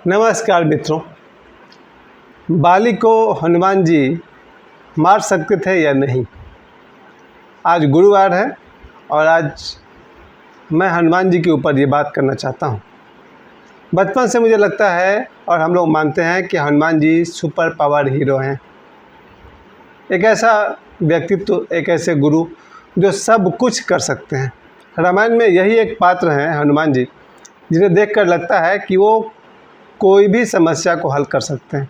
नमस्कार मित्रों। बाली को हनुमान जी मार सकते थे या नहीं। आज गुरुवार है और आज मैं हनुमान जी के ऊपर ये बात करना चाहता हूँ। बचपन से मुझे लगता है और हम लोग मानते हैं कि Hanuman ji super power hero हैं। एक ऐसा व्यक्तित्व, एक ऐसे गुरु जो सब कुछ कर सकते हैं। रामायण में यही एक पात्र हैं हनुमान जी, जिन्हें देखकर लगता है कि वो कोई भी समस्या को हल कर सकते हैं।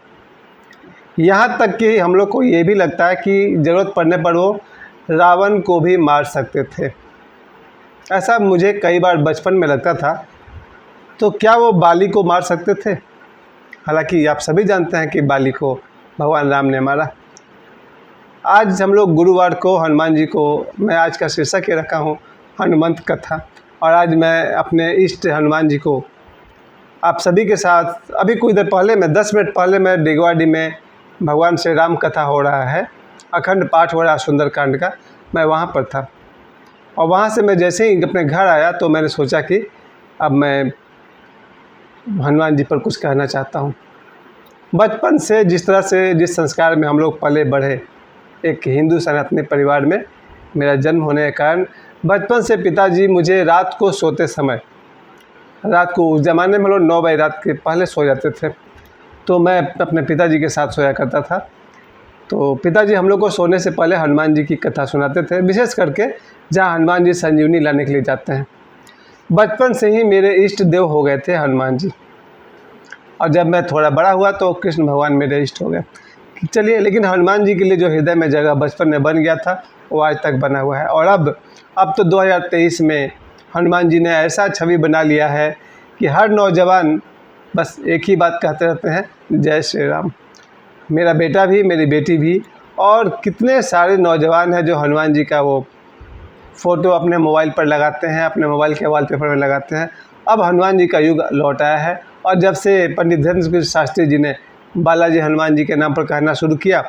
यहाँ तक कि हम लोग को ये भी लगता है कि ज़रूरत पड़ने पर वो रावण को भी मार सकते थे। ऐसा मुझे कई बार बचपन में लगता था। तो क्या वो बाली को मार सकते थे? हालांकि आप सभी जानते हैं कि बाली को भगवान राम ने मारा। आज हम लोग गुरुवार को हनुमान जी को, मैं आज का शीर्षक ये रखा हूँ हनुमंत कथा। और आज मैं अपने इष्ट हनुमान जी को आप सभी के साथ, अभी कुछ देर पहले मैं 10 मिनट पहले मैं डिगवाडी में भगवान श्री राम कथा हो रहा है, अखंड पाठ हो रहा है सुंदरकांड का, मैं वहाँ पर था। और वहाँ से मैं जैसे ही अपने घर आया तो मैंने सोचा कि अब मैं हनुमान जी पर कुछ कहना चाहता हूँ। बचपन से जिस तरह से, जिस संस्कार में हम लोग पले बढ़े, एक हिंदू सनातनी परिवार में मेरा जन्म होने के कारण बचपन से पिताजी मुझे रात को सोते समय, रात को उस ज़माने में लोग 9 बजे रात के पहले सो जाते थे, तो मैं अपने पिताजी के साथ सोया करता था। तो पिताजी हम लोग को सोने से पहले हनुमान जी की कथा सुनाते थे, विशेष करके जहाँ हनुमान जी संजीवनी लाने के लिए जाते हैं। बचपन से ही मेरे इष्ट देव हो गए थे हनुमान जी। और जब मैं थोड़ा बड़ा हुआ तो कृष्ण भगवान मेरे इष्ट हो गए। चलिए, लेकिन हनुमान जी के लिए जो हृदय में जगह बचपन में बन गया था वो आज तक बना हुआ है। और अब तो 2023 में हनुमान जी ने ऐसा छवि बना लिया है कि हर नौजवान बस एक ही बात कहते रहते हैं, जय श्री राम। मेरा बेटा भी, मेरी बेटी भी, और कितने सारे नौजवान हैं जो हनुमान जी का वो फ़ोटो अपने मोबाइल पर लगाते हैं, अपने मोबाइल के वॉलपेपर में लगाते हैं। अब हनुमान जी का युग लौट आया है। और जब से पंडित धर्मेंद्र शास्त्री जी ने बालाजी हनुमान जी के नाम पर कहना शुरू किया,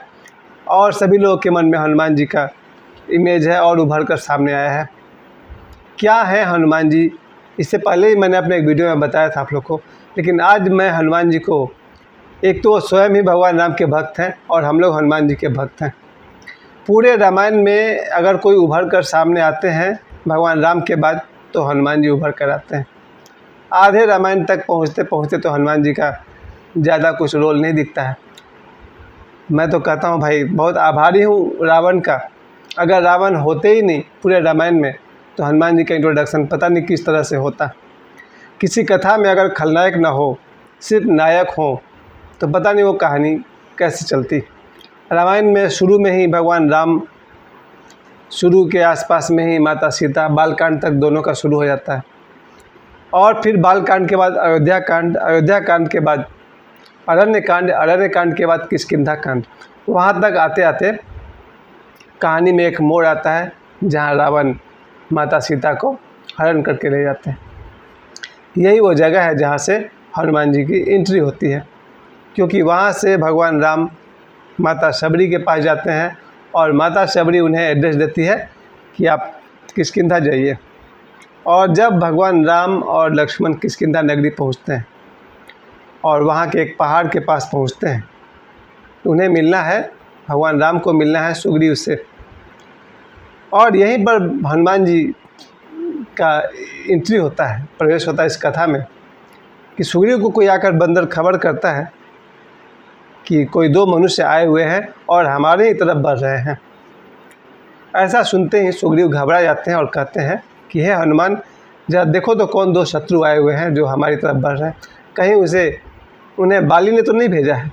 और सभी लोगों के मन में हनुमान जी का इमेज है और उभर कर सामने आया है। क्या है हनुमान जी? इससे पहले ही मैंने अपने एक वीडियो में बताया था आप लोग को, लेकिन आज मैं हनुमान जी को, एक तो वो स्वयं ही भगवान राम के भक्त हैं और हम लोग हनुमान जी के भक्त हैं। पूरे रामायण में अगर कोई उभर कर सामने आते हैं भगवान राम के बाद, तो हनुमान जी उभर कर आते हैं। आधे रामायण तक पहुँचते पहुँचते तो हनुमान जी का ज़्यादा कुछ रोल नहीं दिखता है। मैं तो कहता हूँ भाई, बहुत आभारी हूँ रावण का। अगर रावण होते ही नहीं पूरे रामायण में, तो हनुमान जी का इंट्रोडक्शन पता नहीं किस तरह से होता। किसी कथा में अगर खलनायक ना हो, सिर्फ नायक हो, तो पता नहीं वो कहानी कैसे चलती। रामायण में शुरू में ही भगवान राम, शुरू के आसपास में ही माता सीता, बालकांड तक दोनों का शुरू हो जाता है। और फिर बालकांड के बाद अयोध्या कांड, अयोध्या कांड के बाद अरण्य कांड, अरण्य कांड के बाद किष्किंधा कांड। वहाँ तक आते आते कहानी में एक मोड़ आता है जहाँ रावण माता सीता को हरण करके ले जाते हैं। यही वो जगह है जहाँ से हनुमान जी की एंट्री होती है, क्योंकि वहाँ से भगवान राम माता शबरी के पास जाते हैं और माता शबरी उन्हें एड्रेस देती है कि आप किष्किंधा जाइए। और जब भगवान राम और लक्ष्मण किष्किंधा नगरी पहुँचते हैं और वहाँ के एक पहाड़ के पास पहुँचते हैं, उन्हें मिलना है, भगवान राम को मिलना है सुग्रीव से। और यहीं पर हनुमान जी का एंट्री होता है, प्रवेश होता है इस कथा में, कि सुग्रीव को कोई आकर बंदर खबर करता है कि कोई 2 मनुष्य आए हुए हैं और हमारे ही तरफ बढ़ रहे हैं। ऐसा सुनते ही सुग्रीव घबरा जाते हैं और कहते हैं कि हे हनुमान, जरा देखो तो कौन 2 शत्रु आए हुए हैं जो हमारी तरफ बढ़ रहे हैं, कहीं उन्हें बाली ने तो नहीं भेजा है।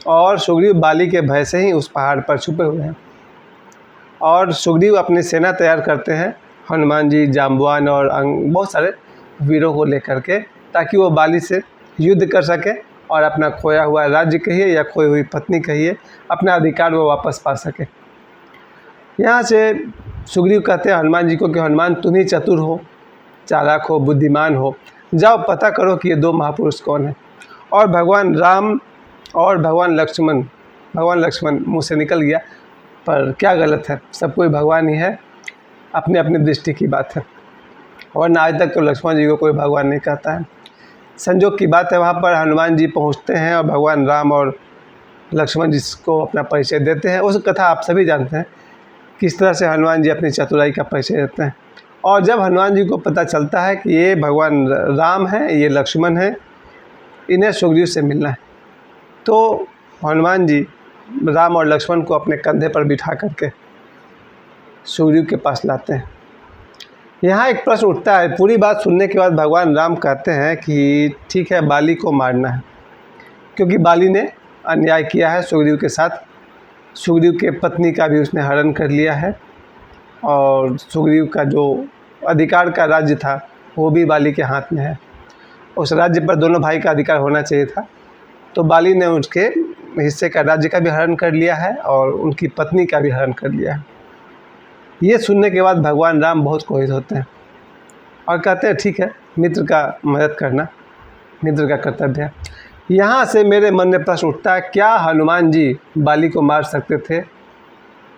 और सुग्रीव बाली के भय से ही उस पहाड़ पर छुपे हुए हैं। और सुग्रीव अपनी सेना तैयार करते हैं, हनुमान जी, जाम्बवान और बहुत सारे वीरों को लेकर के, ताकि वो बाली से युद्ध कर सके और अपना खोया हुआ राज्य कहिए या खोई हुई पत्नी कहिए, अपना अधिकार वो वापस पा सके। यहाँ से सुग्रीव कहते हैं हनुमान जी को कि हनुमान, तुम ही चतुर हो, चालाक हो, बुद्धिमान हो, जाओ पता करो कि ये 2 महापुरुष कौन हैं। और भगवान राम और भगवान लक्ष्मण मुँह से निकल गया, पर क्या गलत है, सब कोई भगवान ही है, अपनी अपनी दृष्टि की बात है। वरना आज तक तो लक्ष्मण जी को कोई भगवान नहीं कहता है। संजोग की बात है, वहाँ पर हनुमान जी पहुँचते हैं और भगवान राम और लक्ष्मण जी को अपना परिचय देते हैं। उस कथा आप सभी जानते हैं, किस तरह से हनुमान जी अपनी चतुराई का परिचय देते हैं। और जब हनुमान जी को पता चलता है कि ये भगवान राम हैं, ये लक्ष्मण हैं, इन्हें सुग्रीव से मिलना है, तो हनुमान जी राम और लक्ष्मण को अपने कंधे पर बिठा करके सुग्रीव के पास लाते हैं। यहाँ एक प्रश्न उठता है। पूरी बात सुनने के बाद भगवान राम कहते हैं कि ठीक है, बाली को मारना है, क्योंकि बाली ने अन्याय किया है सुग्रीव के साथ। सुग्रीव के पत्नी का भी उसने हरण कर लिया है और सुग्रीव का जो अधिकार का राज्य था वो भी बाली के हाथ में है। उस राज्य पर दोनों भाई का अधिकार होना चाहिए था, तो बाली ने उसके हिस्से का राज्य का भी हरण कर लिया है और उनकी पत्नी का भी हरण कर लिया है। ये सुनने के बाद भगवान राम बहुत क्रोधित होते हैं और कहते हैं ठीक है, मित्र का मदद करना मित्र का कर्तव्य है। यहाँ से मेरे मन में प्रश्न उठता है, क्या हनुमान जी बाली को मार सकते थे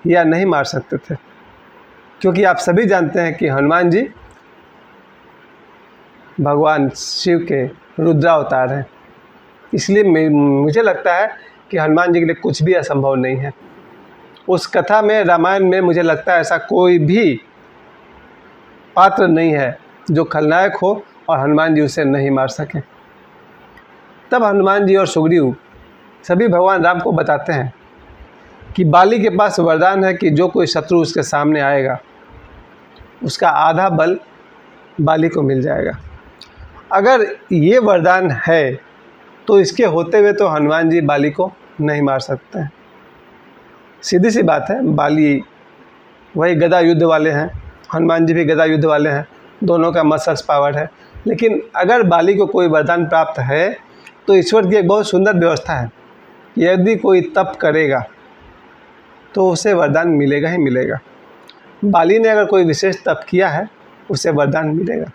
या नहीं मार सकते थे? क्योंकि आप सभी जानते हैं कि हनुमान जी भगवान शिव के रुद्रावतार हैं, इसलिए मुझे लगता है कि हनुमान जी के लिए कुछ भी असंभव नहीं है। उस कथा में, रामायण में, मुझे लगता है ऐसा कोई भी पात्र नहीं है जो खलनायक हो और हनुमान जी उसे नहीं मार सकें। तब हनुमान जी और सुग्रीव सभी भगवान राम को बताते हैं कि बाली के पास वरदान है कि जो कोई शत्रु उसके सामने आएगा उसका आधा बल बाली को मिल जाएगा। अगर ये वरदान है तो इसके होते हुए तो हनुमान जी बाली को नहीं मार सकते हैं। सीधी सी बात है, बाली वही गदा युद्ध वाले हैं, हनुमान जी भी गदा युद्ध वाले हैं, दोनों का मसल्स पावर है। लेकिन अगर बाली को कोई वरदान प्राप्त है तो ईश्वर की एक बहुत सुंदर व्यवस्था है, यदि कोई तप करेगा तो उसे वरदान मिलेगा ही मिलेगा। बाली ने अगर कोई विशेष तप किया है उसे वरदान मिलेगा।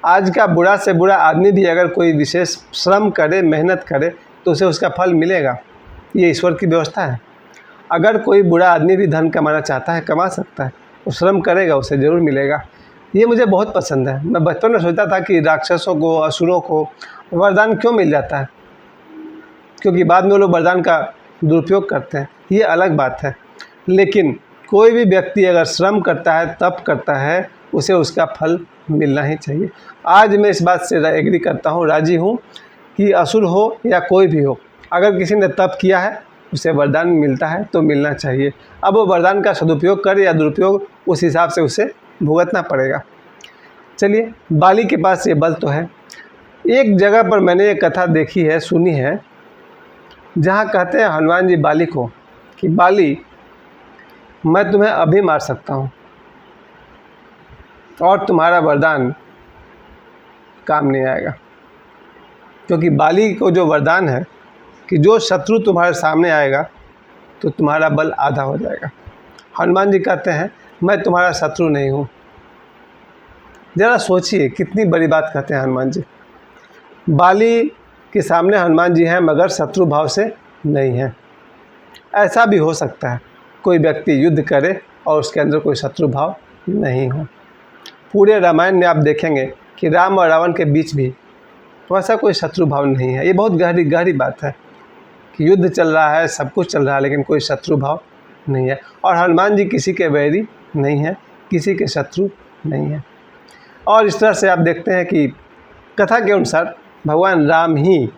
आज का बुरा से बुरा आदमी भी अगर कोई विशेष श्रम करे, मेहनत करे, तो उसे उसका फल मिलेगा। ये ईश्वर की व्यवस्था है। अगर कोई बुरा आदमी भी धन कमाना चाहता है, कमा सकता है, वो श्रम करेगा, उसे ज़रूर मिलेगा। ये मुझे बहुत पसंद है। मैं बचपन में सोचता था कि राक्षसों को, असुरों को वरदान क्यों मिल जाता है, क्योंकि बाद में वो लोग वरदान का दुरुपयोग करते हैं, ये अलग बात है। लेकिन कोई भी व्यक्ति अगर श्रम करता है, तप करता है, उसे उसका फल मिलना ही चाहिए। आज मैं इस बात से एग्री करता हूँ, राजी हूँ कि असुर हो या कोई भी हो, अगर किसी ने तप किया है उसे वरदान मिलता है तो मिलना चाहिए। अब वो वरदान का सदुपयोग करे या दुरुपयोग, उस हिसाब से उसे भुगतना पड़ेगा। चलिए, बाली के पास ये बल तो है। एक जगह पर मैंने ये कथा देखी है, सुनी है, जहाँ कहते हैं हनुमान जी बाली को कि बाली, मैं तुम्हें अभी मार सकता हूँ और तुम्हारा वरदान काम नहीं आएगा। क्योंकि बाली को जो वरदान है कि जो शत्रु तुम्हारे सामने आएगा तो तुम्हारा बल आधा हो जाएगा। हनुमान जी कहते हैं मैं तुम्हारा शत्रु नहीं हूँ। ज़रा सोचिए, कितनी बड़ी बात कहते हैं हनुमान जी। बाली के सामने हनुमान जी हैं मगर शत्रु भाव से नहीं हैं। ऐसा भी हो सकता है कोई व्यक्ति युद्ध करे और उसके अंदर कोई शत्रु भाव नहीं हो। पूरे रामायण में आप देखेंगे कि राम और रावण के बीच भी वैसा कोई शत्रु भाव नहीं है। ये बहुत गहरी बात है कि युद्ध चल रहा है, सब कुछ चल रहा है, लेकिन कोई शत्रु भाव नहीं है। और हनुमान जी किसी के वैरी नहीं है, किसी के शत्रु नहीं है। और इस तरह से आप देखते हैं कि कथा के अनुसार भगवान राम ही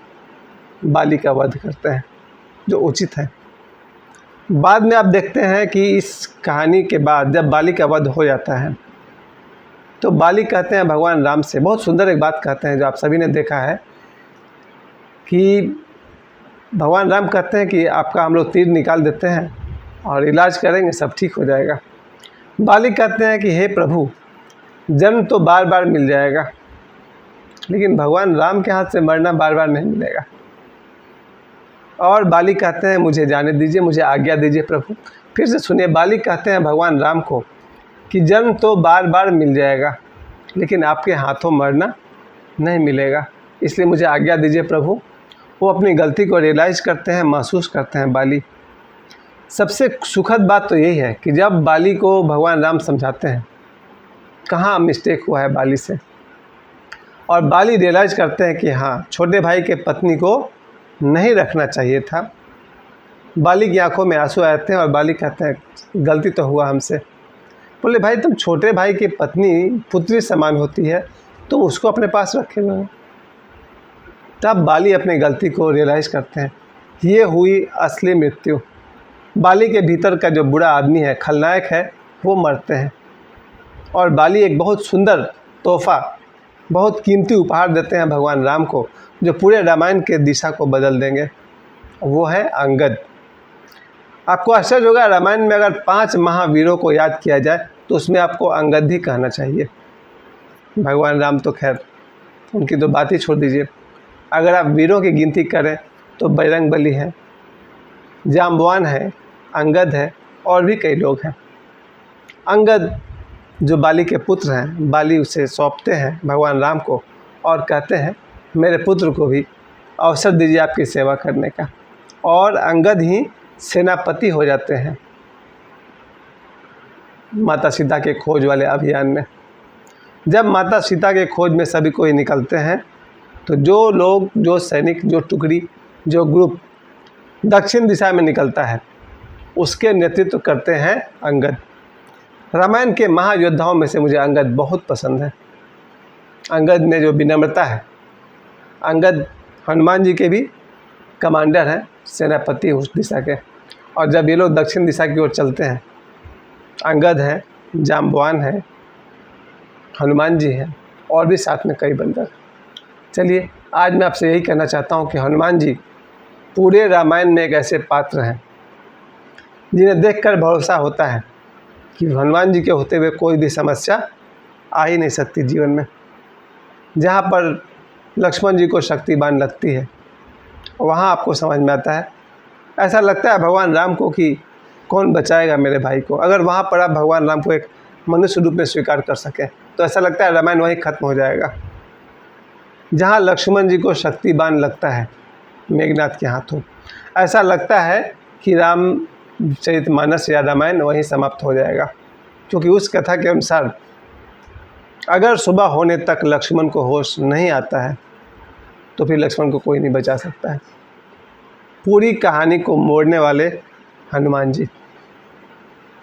बाली का वध करते हैं, जो उचित है। बाद में आप देखते हैं कि इस कहानी के बाद जब बाली का वध हो जाता है तो बाली कहते हैं भगवान राम से, बहुत सुंदर एक बात कहते हैं जो आप सभी ने देखा है, कि भगवान राम कहते हैं कि आपका हम लोग तीर निकाल देते हैं और इलाज करेंगे, सब ठीक हो जाएगा। बाली कहते हैं कि हे प्रभु, जन्म तो बार बार मिल जाएगा, लेकिन भगवान राम के हाथ से मरना बार बार नहीं मिलेगा। और बाली कहते हैं मुझे जाने दीजिए, मुझे आज्ञा दीजिए प्रभु। फिर से सुनिए, बाली कहते हैं भगवान राम को कि जन्म तो बार बार मिल जाएगा, लेकिन आपके हाथों मरना नहीं मिलेगा, इसलिए मुझे आज्ञा दीजिए प्रभु। वो अपनी गलती को रियलाइज़ करते हैं, महसूस करते हैं बाली। सबसे सुखद बात तो यही है कि जब बाली को भगवान राम समझाते हैं कहाँ मिस्टेक हुआ है बाली से, और बाली रियलाइज़ करते हैं कि हाँ, छोटे भाई के पत्नी को नहीं रखना चाहिए था। बाली की आंखों में आंसू आते हैं और बाली कहते हैं गलती तो हुआ हमसे। बोले भाई तुम छोटे भाई की पत्नी पुत्री समान होती है, तुम उसको अपने पास रखे हुए हो। तब बाली अपनी गलती को रियलाइज़ करते हैं। ये हुई असली मृत्यु। बाली के भीतर का जो बुरा आदमी है, खलनायक है, वो मरते हैं और बाली एक बहुत सुंदर तोहफा, बहुत कीमती उपहार देते हैं भगवान राम को, जो पूरे रामायण के दिशा को बदल देंगे। वो है अंगद। आपको आश्चर्य होगा, रामायण में अगर 5 महावीरों को याद किया जाए तो उसमें आपको अंगद ही कहना चाहिए। भगवान राम तो खैर, उनकी तो बात ही छोड़ दीजिए। अगर आप वीरों की गिनती करें तो बजरंगबली है, जाम्बवान है, अंगद है और भी कई लोग हैं। अंगद जो बाली के पुत्र हैं, बाली उसे सौंपते हैं भगवान राम को और कहते हैं मेरे पुत्र को भी अवसर दीजिए आपकी सेवा करने का। और अंगद ही सेनापति हो जाते हैं माता सीता के खोज वाले अभियान में। जब माता सीता के खोज में सभी कोई निकलते हैं तो जो लोग, जो सैनिक, जो टुकड़ी, जो ग्रुप दक्षिण दिशा में निकलता है, उसके नेतृत्व करते हैं अंगद। रामायण के महायोद्धाओं में से मुझे अंगद बहुत पसंद है। अंगद में जो विनम्रता है, अंगद हनुमान जी के भी कमांडर हैं, सेनापति उस दिशा के। और जब ये लोग दक्षिण दिशा की ओर चलते हैं, अंगद है, जाम्बवान है, हनुमान जी हैं और भी साथ में कई बंदर। चलिए, आज मैं आपसे यही कहना चाहता हूँ कि हनुमान जी पूरे रामायण में एक ऐसे पात्र हैं जिन्हें देखकर भरोसा होता है कि हनुमान जी के होते हुए कोई भी समस्या आ ही नहीं सकती जीवन में। जहाँ पर लक्ष्मण जी को शक्तिवान लगती है, वहाँ आपको समझ में आता है, ऐसा लगता है भगवान राम को कि कौन बचाएगा मेरे भाई को। अगर वहाँ पर आप भगवान राम को एक मनुष्य रूप में स्वीकार कर सकें तो ऐसा लगता है रामायण वहीं खत्म हो जाएगा। जहाँ लक्ष्मण जी को शक्तिवान लगता है मेघनाथ के हाथों, ऐसा लगता है कि रामचरितमानस या रामायण वहीं समाप्त हो जाएगा। क्योंकि उस कथा के अनुसार अगर सुबह होने तक लक्ष्मण को होश नहीं आता है तो फिर लक्ष्मण को कोई नहीं बचा सकता है। पूरी कहानी को मोड़ने वाले हनुमान जी,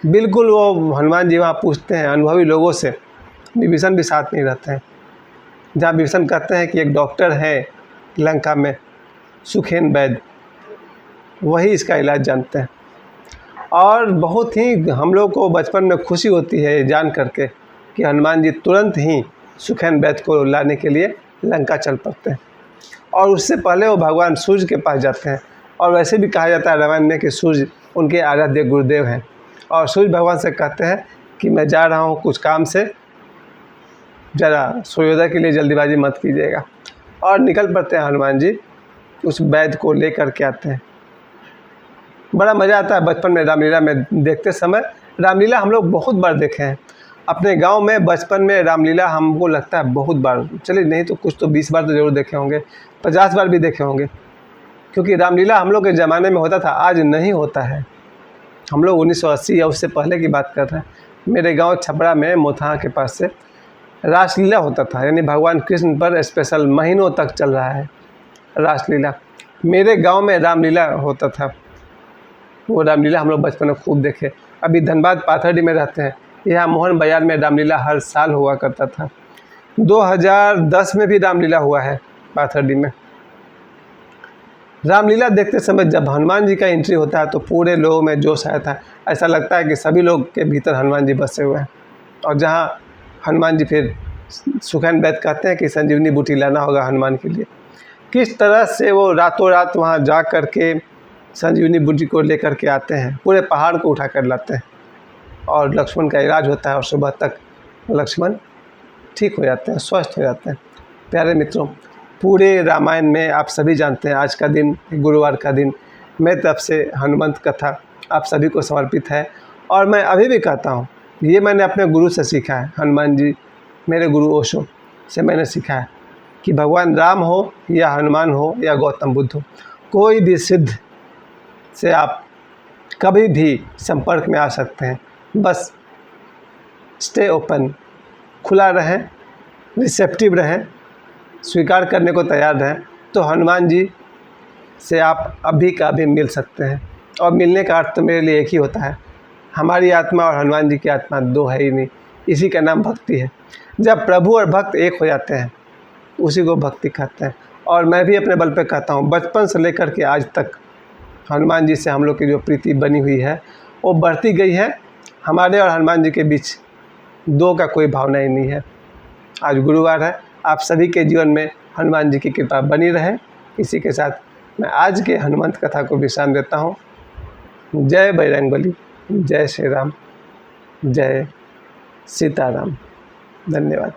बिल्कुल वो हनुमान जी वहाँ पूछते हैं अनुभवी लोगों से, विभीषण भी साथ नहीं रहते हैं। जहाँ विभीषण कहते हैं कि एक डॉक्टर है लंका में, सुखेन वैद्य, वही इसका इलाज जानते हैं। और बहुत ही हम लोग को बचपन में खुशी होती है जान करके कि हनुमान जी तुरंत ही सुखेन वैद्य को लाने के लिए लंका चल पड़ते हैं और उससे पहले वो भगवान सूर्य के पास जाते हैं। और वैसे भी कहा जाता है रामायण में कि सूर्य उनके आराध्य गुरुदेव हैं और सूर्य भगवान से कहते हैं कि मैं जा रहा हूँ कुछ काम से, ज़रा सूर्योदय के लिए जल्दीबाजी मत कीजिएगा। और निकल पड़ते हैं हनुमान जी, उस वैद्य को ले कर के आते हैं। बड़ा मज़ा आता है बचपन में रामलीला में देखते समय। रामलीला हम लोग बहुत बार देखे हैं अपने गांव में। बचपन में रामलीला हमको लगता है बहुत बार, चलिए नहीं तो कुछ तो 20 बार तो ज़रूर देखे होंगे, 50 बार भी देखे होंगे। क्योंकि रामलीला हम लोग के ज़माने में होता था, आज नहीं होता है। हम लोग 1980 या उससे पहले की बात कर रहे हैं। मेरे गांव छपरा में मोथा के पास से रासलीला होता था, यानी भगवान कृष्ण पर स्पेशल महीनों तक चल रहा है रासलीला। मेरे गांव में रामलीला होता था, वो रामलीला हम लोग बचपन में खूब देखे। अभी धनबाद पाथरडी में रहते हैं, यहाँ मोहन बाजार में रामलीला हर साल हुआ करता था। 2010 में भी रामलीला हुआ है पाथरडी में। रामलीला देखते समय जब हनुमान जी का एंट्री होता है तो पूरे लोगों में जोश आया था। ऐसा लगता है कि सभी लोग के भीतर हनुमान जी बसे हुए हैं। और जहाँ हनुमान जी फिर सुखेन वैद्य कहते हैं कि संजीवनी बूटी लाना होगा हनुमान के लिए, किस तरह से वो रातों रात वहाँ जा कर के संजीवनी बूटी को लेकर के आते हैं, पूरे पहाड़ को उठा कर लाते हैं और लक्ष्मण का इलाज होता है और सुबह तक लक्ष्मण ठीक हो जाते हैं, स्वस्थ हो जाते हैं। प्यारे मित्रों, पूरे रामायण में आप सभी जानते हैं आज का दिन, गुरुवार का दिन, मेरी तरफ से हनुमंत कथा आप सभी को समर्पित है। और मैं अभी भी कहता हूँ, ये मैंने अपने गुरु से सीखा है। हनुमान जी मेरे गुरु ओशो से मैंने सीखा है कि भगवान राम हो या हनुमान हो या गौतम बुद्ध हो, कोई भी सिद्ध से आप कभी भी संपर्क में आ सकते हैं। बस स्टे ओपन, खुला रहें, रिसेप्टिव रहें स्वीकार करने को तैयार हैं तो हनुमान जी से आप अभी का अभी मिल सकते हैं। और मिलने का अर्थ तो मेरे लिए एक ही होता है, हमारी आत्मा और हनुमान जी की आत्मा दो है ही नहीं, इसी का नाम भक्ति है। जब प्रभु और भक्त एक हो जाते हैं उसी को भक्ति कहते हैं। और मैं भी अपने बल पे कहता हूँ, बचपन से लेकर के आज तक हनुमान जी से हम लोग की जो प्रीति बनी हुई है वो बढ़ती गई है। हमारे और हनुमान जी के बीच दो का कोई भावना ही नहीं है। आज गुरुवार है, आप सभी के जीवन में हनुमान जी की कृपा बनी रहे। इसी के साथ मैं आज के हनुमंत कथा को विश्राम देता हूँ। जय बजरंगबली, जय श्री राम, जय सीताराम। धन्यवाद।